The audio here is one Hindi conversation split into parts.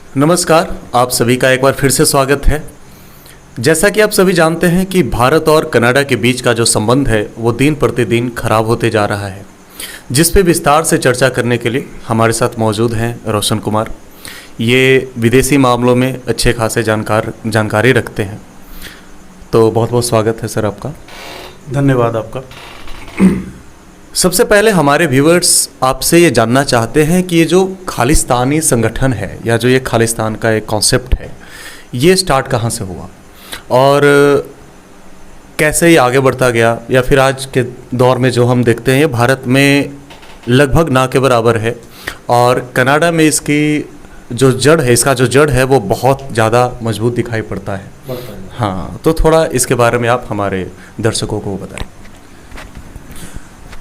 नमस्कार, आप सभी का एक बार फिर से स्वागत है। जैसा कि आप सभी जानते हैं कि भारत और कनाडा के बीच का जो संबंध है वो दिन प्रतिदिन खराब होते जा रहा है, जिस पे विस्तार से चर्चा करने के लिए हमारे साथ मौजूद हैं रोशन कुमार। ये विदेशी मामलों में अच्छे खासे जानकारी रखते हैं। तो बहुत बहुत स्वागत है सर आपका। धन्यवाद आपका। सबसे पहले हमारे व्यूअर्स आपसे ये जानना चाहते हैं कि ये जो खालिस्तानी संगठन है या जो ये खालिस्तान का एक कॉन्सेप्ट है, ये स्टार्ट कहाँ से हुआ और कैसे ये आगे बढ़ता गया, या फिर आज के दौर में जो हम देखते हैं ये भारत में लगभग ना के बराबर है और कनाडा में इसकी जो जड़ है, इसका जो जड़ है वो बहुत ज़्यादा मजबूत दिखाई पड़ता है। हाँ, तो थोड़ा इसके बारे में आप हमारे दर्शकों को बताएं।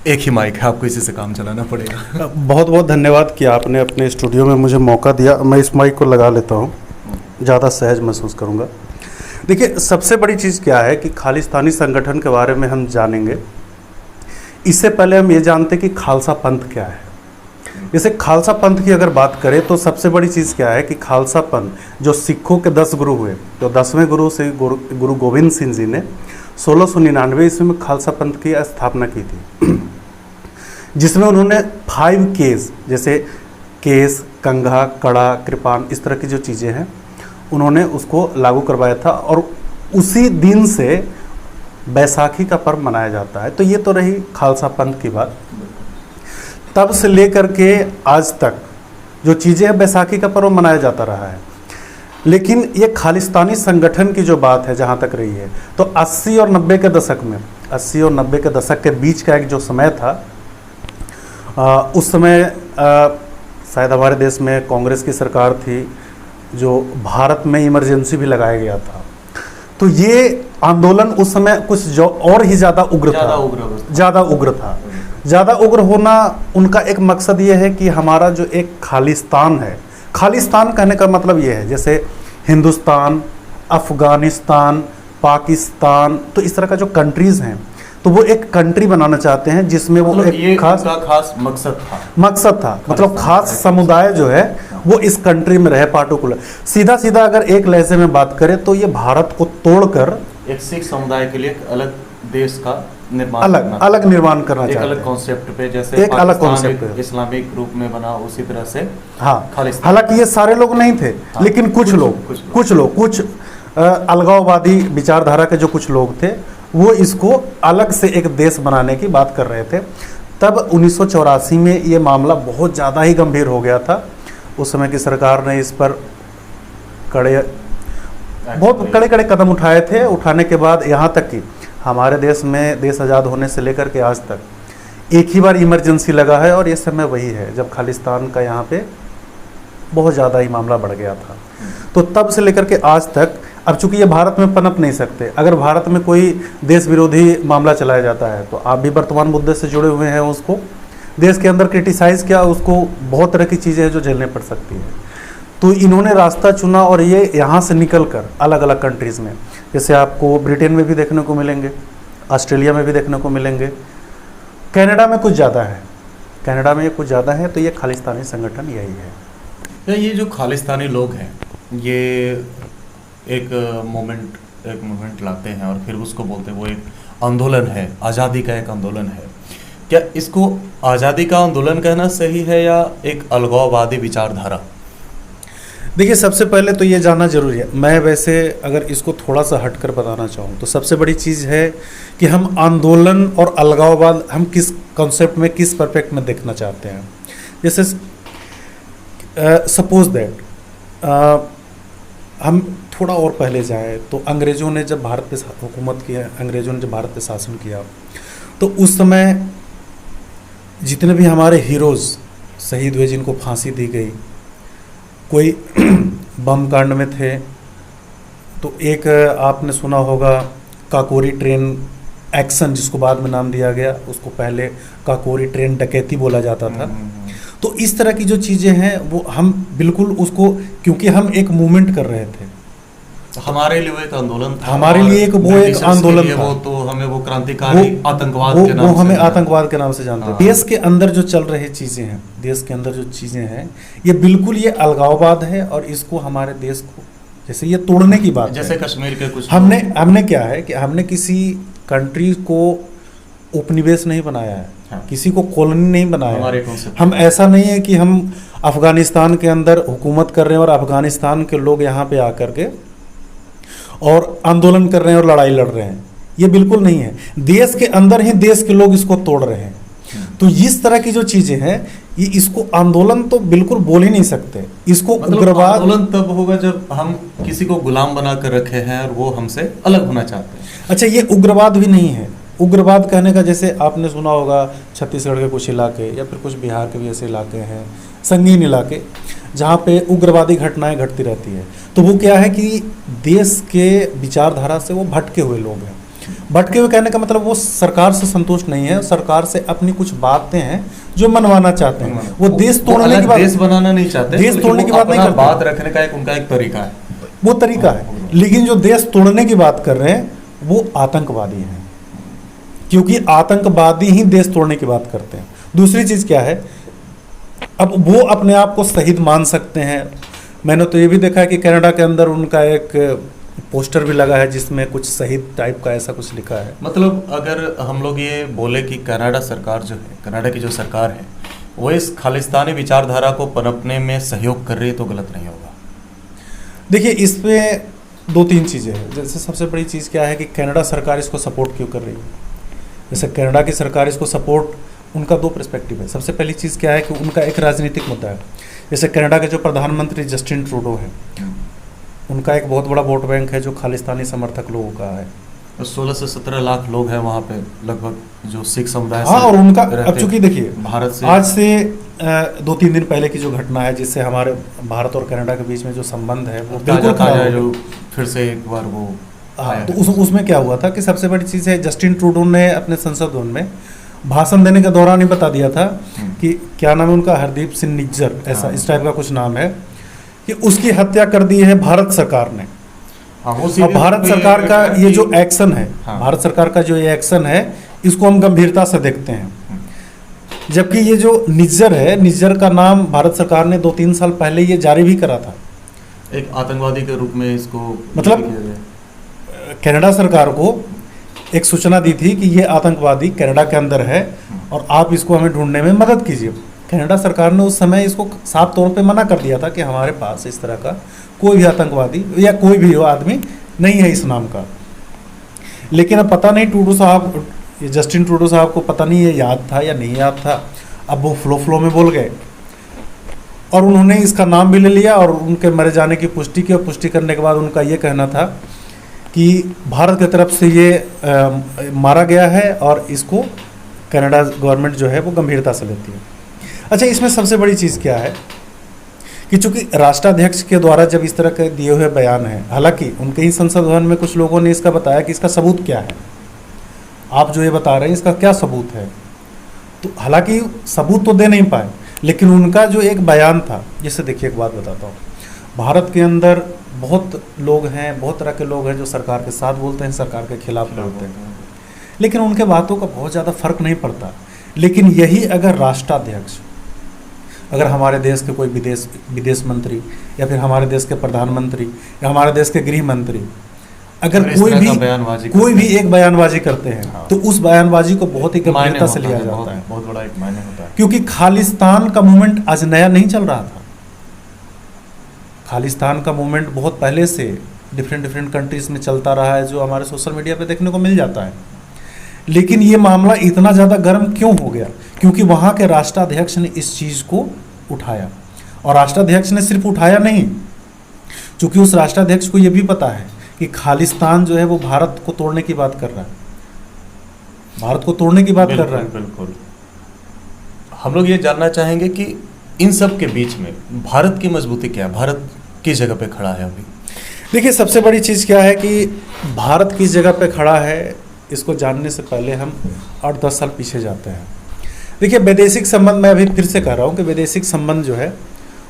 एक ही माइक है, आपको इसी से काम चलाना पड़ेगा। बहुत बहुत धन्यवाद कि आपने अपने स्टूडियो में मुझे मौका दिया। मैं इस माइक को लगा लेता हूँ, ज़्यादा सहज महसूस करूँगा। देखिए, सबसे बड़ी चीज़ क्या है कि खालिस्तानी संगठन के बारे में हम जानेंगे। इससे पहले हम ये जानते कि खालसा पंथ क्या है। जैसे खालसा पंथ की अगर बात करें तो सबसे बड़ी चीज़ क्या है कि खालसा पंथ जो सिखों के 10 गुरु हुए, तो 10वें गुरु से गुरु गोविंद सिंह जी ने 1699 ईस्वी में खालसा पंथ की स्थापना की थी, जिसमें उन्होंने 5 केस, जैसे केस, कंघा, कड़ा, कृपान, इस तरह की जो चीज़ें हैं उन्होंने उसको लागू करवाया था और उसी दिन से बैसाखी का पर्व मनाया जाता है। तो ये तो रही खालसा पंथ की बात। तब से लेकर के आज तक जो चीज़ें हैं, बैसाखी का पर्व मनाया जाता रहा है। लेकिन ये खालिस्तानी संगठन की जो बात है जहाँ तक रही है, तो 80 और 90 के दशक में, 80 और 90 के दशक के बीच का एक जो समय था, उस समय शायद हमारे देश में कांग्रेस की सरकार थी, जो भारत में इमरजेंसी भी लगाया गया था। तो ये आंदोलन उस समय कुछ जो और ही ज़्यादा उग्र था। ज़्यादा उग्र होना उनका एक मकसद ये है कि हमारा जो एक खालिस्तान है, खालिस्तान कहने का मतलब ये है जैसे हिंदुस्तान, अफ़गानिस्तान, पाकिस्तान, तो इस तरह का जो कंट्रीज़ हैं, तो वो एक कंट्री बनाना चाहते हैं जिसमें वो मतलब एक खास मकसद था। मतलब खास समुदाय जो है वो इस कंट्री में रहे, पार्टिकुलर। सीधा सीधा अगर एक लहजे में बात करें तो ये भारत को तोड़कर एक सिख समुदाय के लिए एक अलग देश का निर्माण अलग निर्माण करना चाहते हैं, एक अलग कॉन्सेप्ट पे, जैसे एक अलग कॉन्सेप्ट इस्लामिक रूप में बना, उसी तरह से। हाँ, हालांकि ये सारे लोग नहीं थे। हाँ, लेकिन कुछ अलगाववादी विचारधारा के जो कुछ लोग थे वो इसको अलग से एक देश बनाने की बात कर रहे थे। तब 1984 में ये मामला बहुत ज़्यादा ही गंभीर हो गया था। उस समय की सरकार ने इस पर बहुत कड़े कदम उठाए थे। उठाने के बाद यहाँ तक कि हमारे देश में देश आज़ाद होने से लेकर के आज तक एक ही बार इमरजेंसी लगा है, और ये समय वही है जब खालिस्तान का यहाँ पे बहुत ज़्यादा ही मामला बढ़ गया था। तो तब से लेकर के आज तक, अब चूंकि ये भारत में पनप नहीं सकते, अगर भारत में कोई देश विरोधी मामला चलाया जाता है तो आप भी वर्तमान मुद्दे से जुड़े हुए हैं, उसको देश के अंदर क्रिटिसाइज़ किया, उसको बहुत तरह की चीज़ें हैं जो झेलने पड़ सकती है। तो इन्होंने रास्ता चुना और ये यहाँ से निकल कर अलग अलग कंट्रीज़ में, जैसे आपको ब्रिटेन में भी देखने को मिलेंगे, ऑस्ट्रेलिया में भी देखने को मिलेंगे, कनाडा में कुछ ज़्यादा है, कनाडा में ये कुछ ज़्यादा है। तो ये खालिस्तानी संगठन यही है। ये जो खालिस्तानी लोग हैं ये एक मोमेंट लाते हैं और फिर उसको बोलते हैं वो एक आंदोलन है, आज़ादी का एक आंदोलन है। क्या इसको आज़ादी का आंदोलन कहना सही है या एक अलगाववादी विचारधारा? देखिए, सबसे पहले तो ये जानना जरूरी है। मैं वैसे अगर इसको थोड़ा सा हटकर बताना चाहूँ तो सबसे बड़ी चीज़ है कि हम आंदोलन और अलगाववाद हम किस कॉन्सेप्ट में, किस परफेक्ट में देखना चाहते हैं। जैसे सपोज दैट हम थोड़ा और पहले जाएं तो अंग्रेज़ों ने जब भारत पे हुकूमत की, अंग्रेज़ों ने जब भारत पे शासन किया, तो उस समय जितने भी हमारे हीरोज़ शहीद हुए, जिनको फांसी दी गई, कोई बम कांड में थे, तो एक आपने सुना होगा काकोरी ट्रेन एक्शन, जिसको बाद में नाम दिया गया, उसको पहले काकोरी ट्रेन डकैती बोला जाता था। तो इस तरह की जो चीज़ें हैं वो हम बिल्कुल उसको, क्योंकि हम एक मूवमेंट कर रहे थे, हमारे लिए वो एक आंदोलन था, हमारे लिए एक वो एक ब्रिटिशर्स के आंदोलन लिए था। वो तो हमें वो क्रांतिकारी आतंकवाद के नाम वो से हमें जाना। आतंकवाद के नाम से जानते हैं। हाँ। देश के अंदर जो चल रही चीज़ें हैं, देश के अंदर जो चीज़ें हैं, ये बिल्कुल ये अलगाववाद है और इसको हमारे देश को जैसे ये तोड़ने की बात जैसे है। कश्मीर के कुछ हमने क्या है कि हमने किसी कंट्री को उपनिवेश नहीं बनाया है, हाँ। किसी को कॉलोनी नहीं बनाया हमारे है। concept हम ऐसा नहीं है कि हम अफगानिस्तान के अंदर हुकूमत कर रहे हैं और अफगानिस्तान के लोग यहाँ पे आकर के और आंदोलन कर रहे हैं और लड़ाई लड़ रहे हैं, ये बिल्कुल नहीं है। देश के अंदर ही देश के लोग इसको तोड़ रहे हैं। तो इस तरह की जो चीज़ें हैं, ये इसको आंदोलन तो बिल्कुल बोल ही नहीं सकते, इसको मतलब उग्रवाद। आंदोलन तब होगा जब हम किसी को गुलाम बना कर रखे हैं और वो हमसे अलग होना चाहते हैं। अच्छा, ये उग्रवाद भी नहीं है। उग्रवाद कहने का जैसे आपने सुना होगा छत्तीसगढ़ के कुछ इलाके या फिर कुछ बिहार के भी ऐसे इलाके हैं, संगीन इलाके, जहाँ पे उग्रवादी घटनाएं घटती रहती है। तो वो क्या है कि देश के विचारधारा से वो भटके हुए लोग हैं। भटके हुए कहने का मतलब वो सरकार से संतुष्ट नहीं है, सरकार से अपनी कुछ बातें हैं जो मनवाना चाहते हैं। वो देश तोड़ने की बात, देश बनाना नहीं चाहते, देश तोड़ने की बात नहीं करते। बात रखने का एक उनका एक तरीका है, वो तरीका है। लेकिन जो देश तोड़ने की बात कर रहे हैं वो आतंकवादी हैं, क्योंकि आतंकवादी ही देश तोड़ने की बात करते हैं। दूसरी चीज़ क्या है, अब वो अपने आप को शहीद मान सकते हैं। मैंने तो ये भी देखा है कि कनाडा के अंदर उनका एक पोस्टर भी लगा है जिसमें कुछ शहीद टाइप का ऐसा कुछ लिखा है। मतलब अगर हम लोग ये बोले कि कनाडा सरकार जो है, कनाडा की जो सरकार है, वो इस खालिस्तानी विचारधारा को पनपने में सहयोग कर रही है तो गलत नहीं होगा। देखिए, इस पे दो तीन चीज़ें हैं। जैसे सबसे बड़ी चीज़ क्या है कि कनाडा सरकार इसको सपोर्ट क्यों कर रही है। जैसे कनाडा की सरकार इसको सपोर्ट, उनका दो पर्सपेक्टिव है। सबसे पहली चीज़ क्या है कि उनका एक राजनीतिक मुद्दा है। जैसे कनाडा के जो प्रधानमंत्री जस्टिन ट्रूडो है, उनका एक बहुत बड़ा वोट बैंक है जो खालिस्तानी समर्थक लोगों का है। 16 से 17 लाख लोग हैं वहाँ पे लगभग, जो सिख समुदाय हाँ, से और उनका रहते अब चूंकि देखिए भारत से आज से 2-3 दिन पहले की जो घटना है, जिससे हमारे भारत और कनाडा के बीच में जो संबंध है वो बिल्कुल खराब हो गया। जो फिर से एक बार वो हाँ, तो उसमें क्या हुआ था कि सबसे बड़ी चीज़ है, जस्टिन ट्रूडो ने अपने संसद भवन में भाषण देने के दौरान ही बता दिया था कि क्या नाम है उनका, हरदीप सिंह निज्जर, ऐसा इस टाइप का कुछ नाम है, कि उसकी हत्या कर दी है भारत सरकार ने। और भारत सरकार का ये जो एक्शन है, भारत सरकार का जो ये एक्शन है, इसको हम गंभीरता से देखते हैं। जबकि ये जो निज्जर है, निज्जर का नाम भारत सरकार ने 2-3 साल पहले ये जारी भी करा था, एक आतंकवादी के रूप में इसको, मतलब कनाडा सरकार को एक सूचना दी थी कि ये आतंकवादी कनाडा के अंदर है और आप इसको हमें ढूंढने में मदद कीजिए। कनाडा सरकार ने उस समय इसको साफ तौर पे मना कर दिया था कि हमारे पास इस तरह का कोई भी आतंकवादी या कोई भी हो आदमी नहीं है इस नाम का। लेकिन अब पता नहीं ट्रूडो साहब, ये जस्टिन ट्रूडो साहब को पता नहीं ये याद था या नहीं याद था, अब वो फ्लो में बोल गए और उन्होंने इसका नाम भी ले लिया और उनके मरे जाने की पुष्टि की। और पुष्टि करने के बाद उनका ये कहना था कि भारत की तरफ से ये मारा गया है और इसको कनाडा गवर्नमेंट जो है वो गंभीरता से लेती है। अच्छा, इसमें सबसे बड़ी चीज़ क्या है कि चूंकि राष्ट्राध्यक्ष के द्वारा जब इस तरह के दिए हुए बयान हैं, हालांकि उनके ही संसद भवन में कुछ लोगों ने इसका बताया कि इसका सबूत क्या है, आप जो ये बता रहे हैं इसका क्या सबूत है, तो हालांकि सबूत तो दे नहीं पाए, लेकिन उनका जो एक बयान था, जैसे देखिए एक बात बताता हूँ, भारत के अंदर बहुत लोग हैं, बहुत तरह के लोग हैं जो सरकार के साथ बोलते हैं, सरकार के खिलाफ बोलते हैं, लेकिन उनके बातों का बहुत ज़्यादा फर्क नहीं पड़ता। लेकिन यही अगर राष्ट्राध्यक्ष, अगर हमारे देश के कोई विदेश मंत्री या फिर हमारे देश के प्रधानमंत्री या हमारे देश के गृह मंत्री अगर कोई भी एक बयानबाजी करते हैं, हाँ, तो उस बयानबाजी को बहुत ही गंभीरता से लिया जाता है। बहुत बड़ा एक मायने होता है, क्योंकि खालिस्तान का मूवमेंट आज नया नहीं चल रहा था। खालिस्तान का मूवमेंट बहुत पहले से डिफरेंट कंट्रीज में चलता रहा है, जो हमारे सोशल मीडिया पे देखने को मिल जाता है। लेकिन ये मामला इतना ज़्यादा गर्म क्यों हो गया? क्योंकि वहाँ के राष्ट्राध्यक्ष ने इस चीज़ को उठाया, और राष्ट्राध्यक्ष ने सिर्फ उठाया नहीं, क्योंकि उस राष्ट्राध्यक्ष को ये भी पता है कि खालिस्तान जो है वो भारत को तोड़ने की बात कर रहा है, भारत को तोड़ने की बात कर रहा है। बिल्कुल। हम लोग ये जानना चाहेंगे कि इन सब के बीच में भारत की मजबूती क्या है, भारत किस जगह पे खड़ा है अभी? देखिए, सबसे बड़ी चीज़ क्या है कि भारत किस जगह पे खड़ा है, इसको जानने से पहले हम 8-10 साल पीछे जाते हैं। देखिए, वैदेशिक संबंध, मैं अभी फिर से कह रहा हूँ कि वैदेशिक संबंध जो है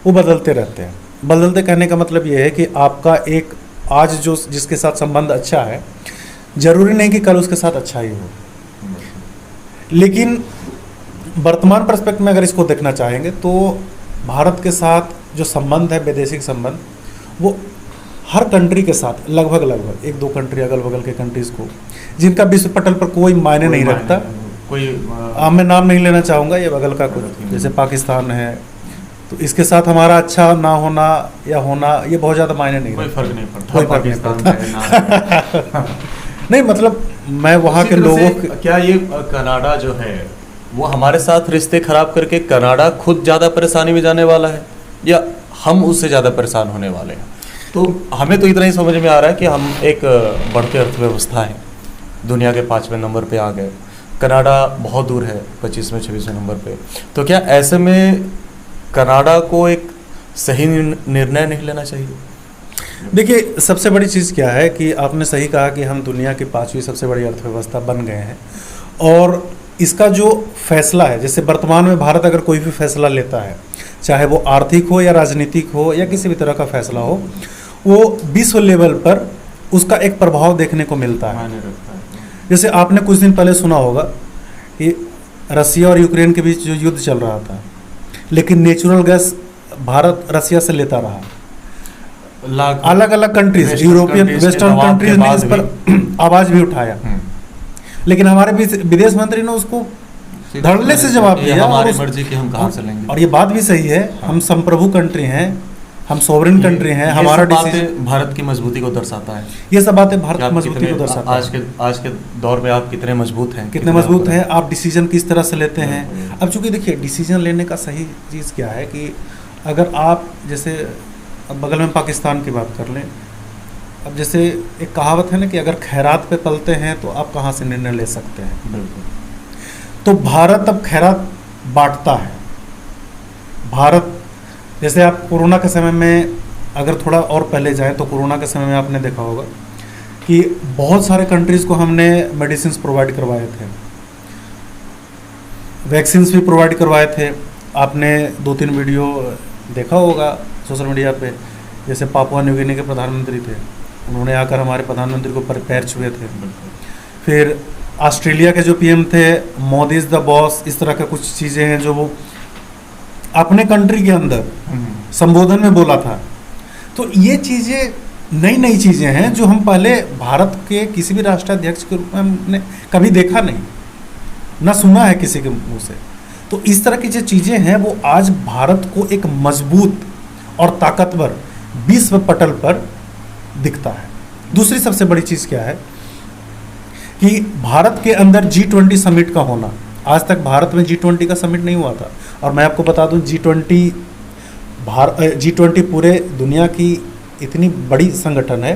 वो बदलते रहते हैं। बदलते कहने का मतलब ये है कि आपका एक आज जो जिसके साथ संबंध अच्छा है, जरूरी नहीं कि कल उसके साथ अच्छा ही हो। लेकिन वर्तमान पर्सपेक्ट में अगर इसको देखना चाहेंगे तो भारत के साथ जो संबंध है, वैदेशिक संबंध, वो हर कंट्री के साथ लगभग एक दो कंट्री, अगल बगल के कंट्रीज़ को, जिनका विश्व पटल पर कोई मायने नहीं रखता, मैं नाम नहीं लेना चाहूँगा, ये बगल का कुछ जैसे पाकिस्तान है, तो इसके साथ हमारा अच्छा ना होना या होना ये बहुत ज़्यादा मायने नहीं कोई रखता। फर्क नहीं पड़ता, कोई फर्क नहीं पड़ता। नहीं, मतलब मैं वहाँ के लोगों क्या ये कनाडा जो है वो हमारे साथ रिश्ते खराब करके कनाडा खुद ज़्यादा परेशानी में जाने वाला है या हम उससे ज़्यादा परेशान होने वाले हैं? तो हमें तो इतना ही समझ में आ रहा है कि हम एक बढ़ती अर्थव्यवस्था है, दुनिया के 5वें नंबर पे आ गए, कनाडा बहुत दूर है 25वें 26वें नंबर पे। तो क्या ऐसे में कनाडा को एक सही निर्णय नहीं लेना चाहिए? देखिए, सबसे बड़ी चीज़ क्या है कि आपने सही कहा कि हम दुनिया की 5वीं सबसे बड़ी अर्थव्यवस्था बन गए हैं, और इसका जो फैसला है, जैसे वर्तमान में भारत अगर कोई भी फैसला लेता है, चाहे वो आर्थिक हो या राजनीतिक हो या किसी भी तरह का फैसला हो, वो विश्व लेवल पर उसका एक प्रभाव देखने को मिलता है। जैसे आपने कुछ दिन पहले सुना होगा कि रसिया और यूक्रेन के बीच जो युद्ध चल रहा था, लेकिन नेचुरल गैस भारत रसिया से लेता रहा। अलग अलग कंट्रीज, यूरोपियन वेस्टर्न कंट्रीज ने इस पर आवाज भी उठाया, लेकिन हमारे विदेश मंत्री ने उसको धड़ल्ले से जवाब दिया। हमारी मर्जी की हम कहाँ से लेंगे? और ये बात भी सही है, हम संप्रभु कंट्री हैं, हम सोवरेन कंट्री हैं, हमारा डिसीजन भारत की मजबूती को दर्शाता है। ये सब बातें भारत की मजबूती को दर्शाता है। आज के दौर में आप कितने मजबूत हैं, कितने मजबूत हैं, आप डिसीजन किस तरह से लेते हैं। अब चूंकि देखिए, डिसीजन लेने का सही चीज़ क्या है कि अगर आप जैसे अब बगल में पाकिस्तान की बात कर लें, अब जैसे एक कहावत है ना कि अगर खैरात पे पलते हैं तो आप कहाँ से निर्णय ले सकते हैं। बिल्कुल। तो भारत अब खैरात बांटता है। भारत जैसे आप कोरोना के समय में अगर थोड़ा और पहले जाएं तो कोरोना के समय में आपने देखा होगा कि बहुत सारे कंट्रीज़ को हमने मेडिसिन प्रोवाइड करवाए थे, वैक्सीन्स भी प्रोवाइड करवाए थे। आपने 2-3 वीडियो देखा होगा सोशल मीडिया पे, जैसे पापुआ न्यू गिनी के प्रधानमंत्री थे, उन्होंने आकर हमारे प्रधानमंत्री को पैर छुए थे। फिर ऑस्ट्रेलिया के जो पीएम थे, मोदी इज़ द बॉस, इस तरह का कुछ चीज़ें हैं जो वो अपने कंट्री के अंदर संबोधन में बोला था। तो ये चीज़ें नई नई चीज़ें हैं जो हम पहले भारत के किसी भी राष्ट्राध्यक्ष के रूप में हमने कभी देखा नहीं, ना सुना है किसी के मुंह से। तो इस तरह की जो चीज़ें हैं वो आज भारत को एक मजबूत और ताकतवर विश्व पटल पर दिखता है। दूसरी सबसे बड़ी चीज़ क्या है कि भारत के अंदर G20 समिट का होना। आज तक भारत में G20 का समिट नहीं हुआ था, और मैं आपको बता दूं G20 पूरे दुनिया की इतनी बड़ी संगठन है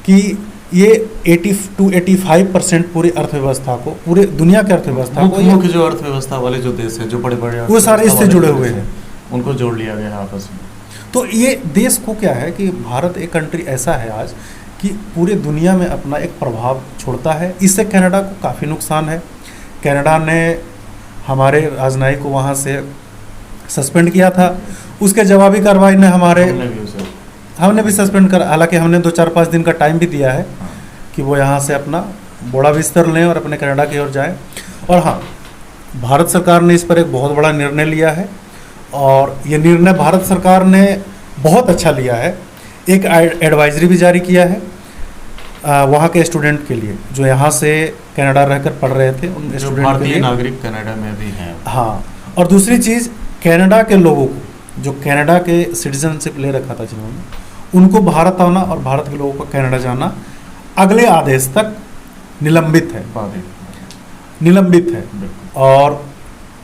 कि ये 80-85% पूरी अर्थव्यवस्था को, पूरे दुनिया की अर्थव्यवस्था को, मुख्य जो अर्थव्यवस्था वाले जो देश हैं, जो बड़े बड़े वो सारे इससे जुड़े हुए हैं, उनको जोड़ लिया गया है आपस में। तो ये देश को क्या है कि भारत एक कंट्री ऐसा है आज कि पूरे दुनिया में अपना एक प्रभाव छोड़ता है। इससे कनाडा को काफ़ी नुकसान है। कनाडा ने हमारे राजनयिक को वहाँ से सस्पेंड किया था, उसके जवाबी कार्रवाई ने हमने भी सस्पेंड कर, हालांकि हमने 2-4-5 दिन का टाइम भी दिया है कि वो यहाँ से अपना बोड़ा बिस्तर लें और अपने कनाडा की ओर जाएं। और हाँ, भारत सरकार ने इस पर एक बहुत बड़ा निर्णय लिया है, और ये निर्णय भारत सरकार ने बहुत अच्छा लिया है। एक एडवाइजरी भी जारी किया है वहाँ के स्टूडेंट के लिए जो यहाँ से कनाडा रहकर पढ़ रहे थे, उन स्टूडेंट के लिए, नागरिक कनाडा में भी हैं। हाँ, और दूसरी चीज़, कनाडा के लोगों को जो कनाडा के सिटीजनशिप ले रखा था जिन्होंने, उनको भारत आना और भारत के लोगों को कनाडा जाना अगले आदेश तक निलंबित है। और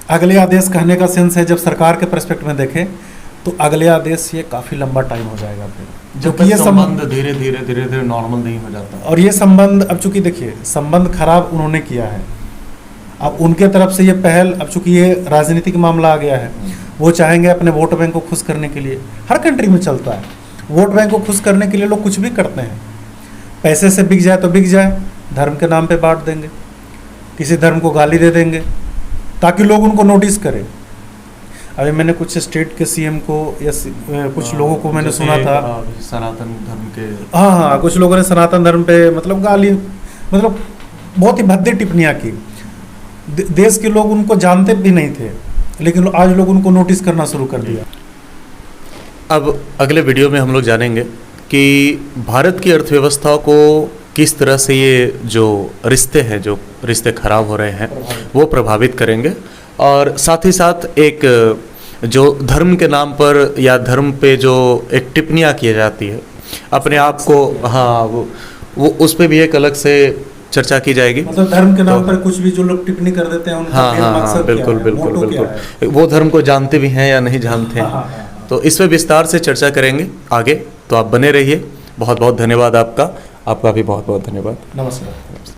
अगले आदेश कहने का सेंस है, जब सरकार के पर्सपेक्ट में देखें तो अगले आदेश ये काफ़ी लंबा टाइम हो जाएगा फिर, जब ये संबंध धीरे धीरे नॉर्मल नहीं हो जाता। और ये संबंध, अब चूंकि देखिए संबंध खराब उन्होंने किया है, अब उनके तरफ से ये पहल, अब चूंकि ये राजनीतिक मामला आ गया है, वो चाहेंगे अपने वोट बैंक को खुश करने के लिए, हर कंट्री में चलता है, वोट बैंक को खुश करने के लिए लोग कुछ भी करते हैं। पैसे से बिक जाए तो बिक जाए, धर्म के नाम पे बांट देंगे, किसी धर्म को गाली दे देंगे ताकि लोग उनको नोटिस करें। अभी मैंने कुछ स्टेट के सीएम को या कुछ लोगों को मैंने सुना था, सनातन धर्म के, हाँ हाँ, कुछ लोगों ने सनातन धर्म पे मतलब गाली, मतलब बहुत ही भद्दी टिप्पणियाँ की। देश के लोग उनको जानते भी नहीं थे, लेकिन आज लोग उनको नोटिस करना शुरू कर दिया। अब अगले वीडियो में हम लोग जानेंगे कि भारत की अर्थव्यवस्था को किस तरह से ये जो रिश्ते खराब हो रहे हैं वो प्रभावित करेंगे, और साथ ही साथ एक जो धर्म के नाम पर या धर्म पे जो एक टिप्पणियाँ की जाती है अपने आप को, हाँ वो उस पर भी एक अलग से चर्चा की जाएगी। मतलब धर्म के नाम पर कुछ भी जो लोग टिप्पणी कर देते हैं उनका हाँ हाँ हाँ, बिल्कुल बिल्कुल बिल्कुल, वो धर्म को जानते भी हैं या नहीं जानते हैं, तो इस पर विस्तार से चर्चा करेंगे आगे। तो आप बने रहिए। बहुत बहुत धन्यवाद आपका भी बहुत बहुत धन्यवाद। नमस्कार।